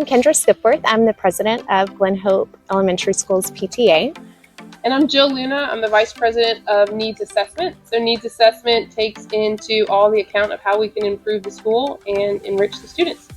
I'm Kendra Skipworth. I'm the president of Glen Hope Elementary School's PTA. And I'm Jill Luna. I'm the vice president of needs assessment. So needs assessment takes into all the account of how we can improve the school and enrich the students.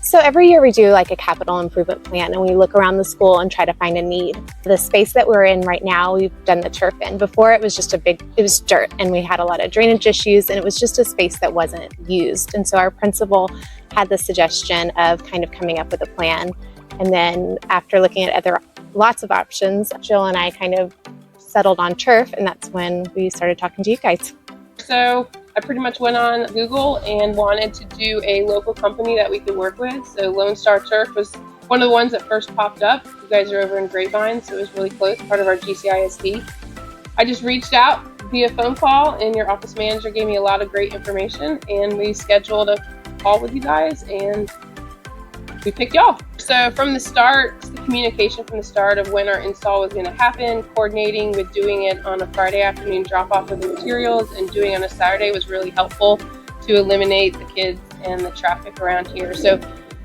So every year we do like a capital improvement plan, and we look around the school and try to find a need. The space that we're in right now, we've done the turf in. Before it was just it was dirt, and we had a lot of drainage issues, and it was just a space that wasn't used. And so our principal had the suggestion of kind of coming up with a plan. And then after looking at lots of options, Jill and I kind of settled on turf, and that's when we started talking to you guys. So I pretty much went on Google and wanted to do a local company that we could work with. So Lone Star Turf was one of the ones that first popped up. You guys are over in Grapevine, so it was really close, part of our GCISD. I just reached out via phone call, and your office manager gave me a lot of great information, and we scheduled a call with you guys, and we picked y'all. So from the start, the communication from the start of when our install was going to happen, coordinating with doing it on a Friday afternoon drop off of the materials and doing it on a Saturday was really helpful to eliminate the kids and the traffic around here. So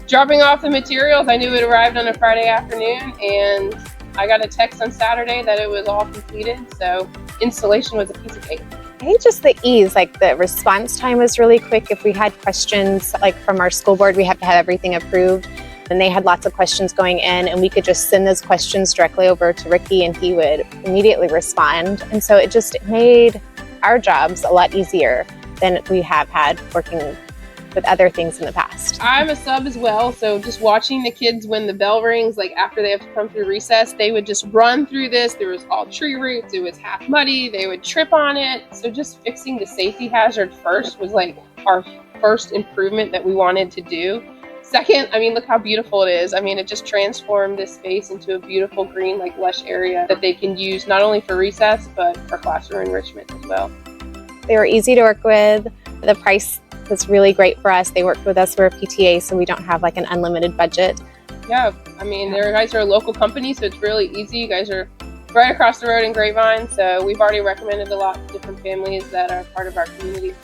dropping off the materials, I knew it arrived on a Friday afternoon, and I got a text on Saturday that it was all completed. So installation was a piece of cake. I think just the ease, like the response time was really quick. If we had questions, like from our school board, we have to have everything approved. And they had lots of questions going in, and we could just send those questions directly over to Ricky, and he would immediately respond. And so it made our jobs a lot easier than we have had working with other things in the past. I'm a sub as well, so just watching the kids when the bell rings, like after they have to come through recess, they would just run through this. There was all tree roots, it was half muddy, they would trip on it. So just fixing the safety hazard first was like our first improvement that we wanted to do. Second, I mean, look how beautiful it is. I mean, it just transformed this space into a beautiful green, like lush area that they can use not only for recess, but for classroom enrichment as well. They were easy to work with. The price was really great for us. They worked with us for a PTA, so we don't have like an unlimited budget. Yeah, I mean, you guys are a local company, so it's really easy. You guys are right across the road in Grapevine, so we've already recommended a lot of different families that are part of our community.